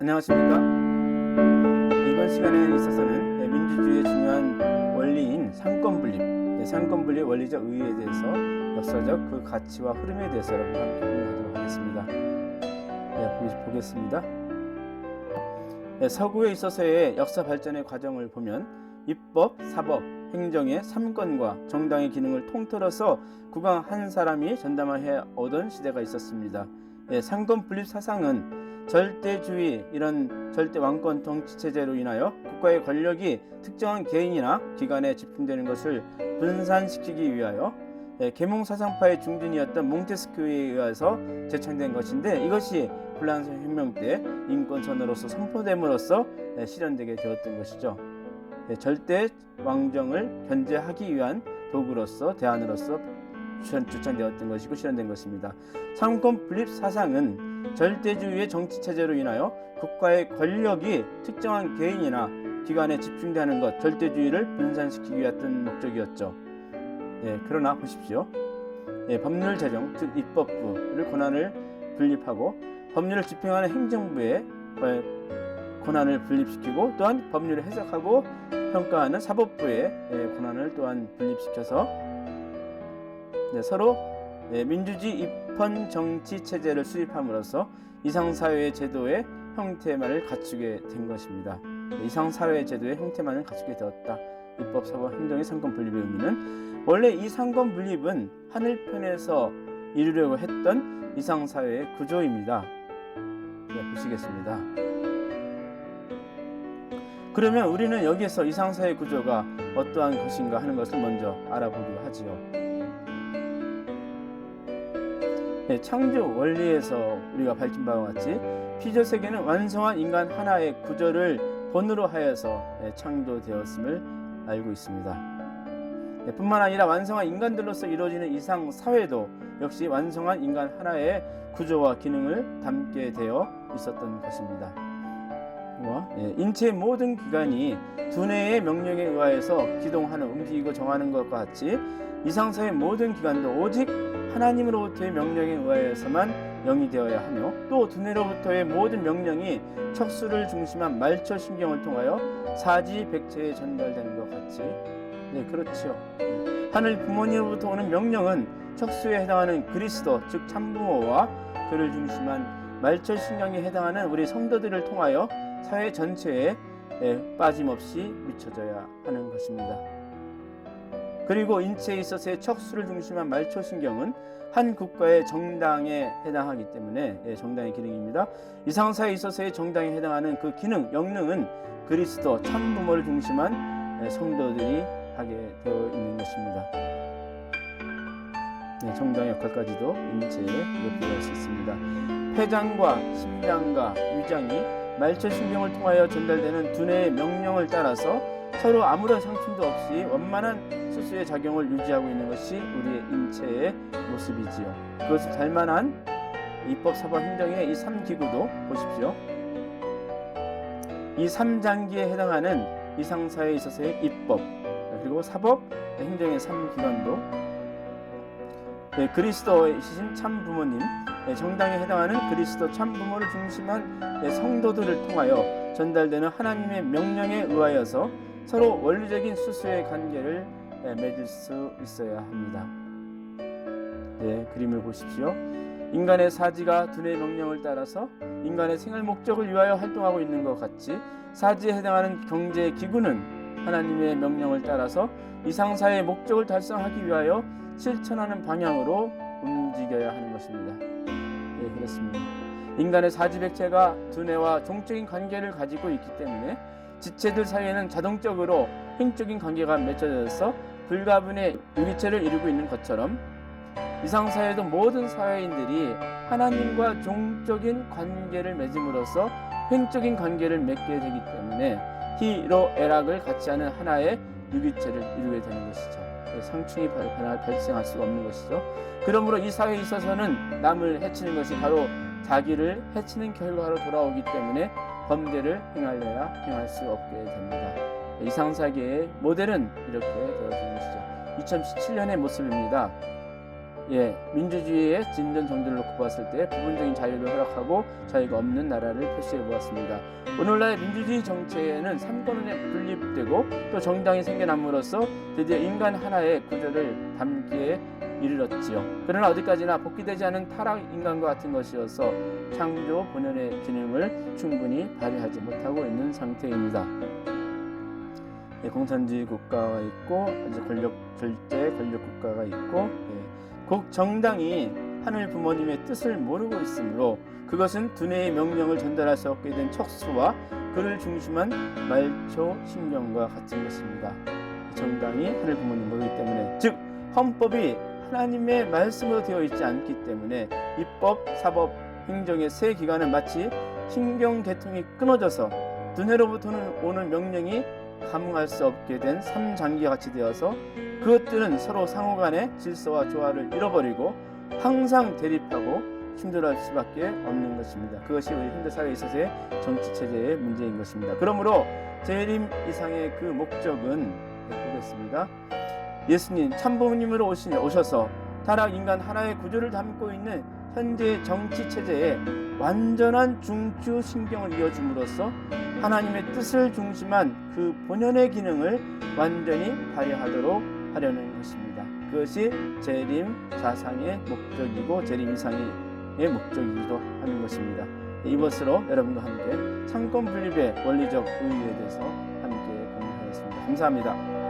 안녕하십니까. 이번 시간에 있어서는 민주주의의 중요한 원리인 상권분립, 상권분립 원리적 의의에 대해서 역사적 그 가치와 흐름에 대해서 여러분과 함께 공유하도록 하겠습니다. 보겠습니다. 서구에 있어서의 역사 발전의 과정을 보면 입법, 사법, 행정의 3권과 정당의 기능을 통틀어서 국왕 한 사람이 전담해 오던 시대가 있었습니다. 상권분립 사상은 절대주의, 이런 절대 왕권 통치 체제로 인하여 국가의 권력이 특정한 개인이나 기관에 집중되는 것을 분산시키기 위하여 계몽사상파의 중진이었던 몽테스큐에 의해서 제창된 것인데, 이것이 프랑스 혁명 때 인권선언으로서 선포됨으로써 실현되게 되었던 것이죠. 절대 왕정을 견제하기 위한 도구로서, 대안으로서 주창되었던 것이고 실현된 것입니다. 상권분립 사상은 절대주의의 정치체제로 인하여 국가의 권력이 특정한 개인이나 기관에 집중되는 것, 절대주의를 분산시키기 위한 목적이었죠. 그러나 보십시오. 법률 제정, 즉 입법부를 권한을 분립하고 법률을 집행하는 행정부의 권한을 분립시키고, 또한 법률을 해석하고 평가하는 사법부의 권한을 또한 분립시켜서 서로 민주주의 입헌 정치 체제를 수립함으로써 이상사회의 제도의 형태만을 갖추게 된 것입니다. 이상사회의 제도의 형태만을 갖추게 되었다. 입법, 사법, 행정의 상권분립의 의미는, 원래 이 상권분립은 하늘편에서 이루려고 했던 이상사회의 구조입니다. 보시겠습니다. 그러면 우리는 여기에서 이상사회 구조가 어떠한 것인가 하는 것을 먼저 알아보기로 하지요. 창조 원리에서 우리가 밝힌 바와 같이 피조세계는 완성한 인간 하나의 구조를 본으로 하여서 창조되었음을 알고 있습니다. 뿐만 아니라 완성한 인간들로서 이루어지는 이상 사회도 역시 완성한 인간 하나의 구조와 기능을 담게 되어 있었던 것입니다. 인체의 모든 기관이 두뇌의 명령에 의하여서 기동하는, 움직이고 정하는 것과 같이 이상사의 모든 기관도 오직 하나님으로부터의 명령에 의하여서만 영이 되어야 하며, 또 두뇌로부터의 모든 명령이 척수를 중심한 말초신경을 통하여 사지백체에 전달되는 것 같이, 그렇지요. 하늘 부모님으로부터 오는 명령은 척수에 해당하는 그리스도, 즉 참부모와 그를 중심한 말초신경에 해당하는 우리 성도들을 통하여 사회 전체에 빠짐없이 미쳐져야 하는 것입니다. 그리고 인체에 있어서의 척수를 중심한 말초신경은 한 국가의 정당에 해당하기 때문에 정당의 기능입니다. 이상사에 있어서의 정당에 해당하는 그 기능, 영능은 그리스도, 참부모를 중심한 성도들이 하게 되어 있는 것입니다. 정당의 역할까지도 인체에 이렇게 수 있습니다. 폐장과 심장과 위장이 말초신경을 통하여 전달되는 두뇌의 명령을 따라서 서로 아무런 상충도 없이 원만한 수수의 작용을 유지하고 있는 것이 우리의 인체의 모습이지요. 그것을 잘 만한 입법, 사법, 행정의 이 3기구도 보십시오. 이 3장기에 해당하는 이상사회에 있어서의 입법, 그리고 사법, 행정의 3기관도 그리스도이신 참부모님, 정당에 해당하는 그리스도 참부모를 중심한 성도들을 통하여 전달되는 하나님의 명령에 의하여서 서로 원리적인 수수의 관계를 맺을 수 있어야 합니다. 그림을 보십시오. 인간의 사지가 두뇌의 명령을 따라서 인간의 생활 목적을 위하여 활동하고 있는 것 같이, 사지에 해당하는 경제 기구는 하나님의 명령을 따라서 이상사회의 목적을 달성하기 위하여 실천하는 방향으로 움직여야 하는 것입니다. 그렇습니다. 인간의 사지백체가 두뇌와 종적인 관계를 가지고 있기 때문에 지체들 사이에는 자동적으로 행적인 관계가 맺어져서 불가분의 유기체를 이루고 있는 것처럼, 이상사회도 모든 사회인들이 하나님과 종적인 관계를 맺음으로써 행적인 관계를 맺게 되기 때문에 희로애락을 같이 하는 하나의 유기체를 이루게 되는 것이죠. 상충이 발생할 수가 없는 것이죠. 그러므로 이 사회에 있어서는 남을 해치는 것이 바로 자기를 해치는 결과로 돌아오기 때문에 범죄를 행할 수 없게 됩니다. 이상사계의 모델은 이렇게 되어지는 것이죠. 2017년의 모습입니다. 민주주의의 진전 정도를 놓고 봤을 때 부분적인 자유를 허락하고 자유가 없는 나라를 표시해 보았습니다. 오늘날의 민주주의 정체는 삼권에 분립되고 또 정당이 생겨남으로써 드디어 인간 하나의 구조를 담기에 이르렀지요. 그러나 어디까지나 복귀되지 않은 타락 인간과 같은 것이어서 창조 본연의 기능을 충분히 발휘하지 못하고 있는 상태입니다. 공산주의 국가가 있고 절대 권력 국가가 있고 국 정당이 하늘 부모님의 뜻을 모르고 있으므로 그것은 두뇌의 명령을 전달할 수 없게 된 척수와 그를 중심한 말초 심령과 같은 것입니다. 정당이 하늘 부모님 모르기 때문에, 즉 헌법이 하나님의 말씀으로 되어 있지 않기 때문에 입법, 사법, 행정의 세 기관은 마치 신경계통이 끊어져서 두뇌로부터는 오는 명령이 감응할 수 없게 된 삼장기와 같이 되어서 그것들은 서로 상호간의 질서와 조화를 잃어버리고 항상 대립하고 충돌할 수밖에 없는 것입니다. 그것이 우리 현대사회에 있어서의 정치체제의 문제인 것입니다. 그러므로 재림 이상의 그 목적은 보겠습니다. 예수님 참부모님으로 오셔서 타락 인간 하나의 구조를 담고 있는 현재 정치체제에 완전한 중추 신경을 이어줌으로써 하나님의 뜻을 중심한 그 본연의 기능을 완전히 발휘하도록 하려는 것입니다. 그것이 재림 사상의 목적이고 재림 이상의 목적이기도 하는 것입니다. 이것으로 여러분과 함께 삼권 분립의 원리적 의의에 대해서 함께 공유하였습니다. 감사합니다.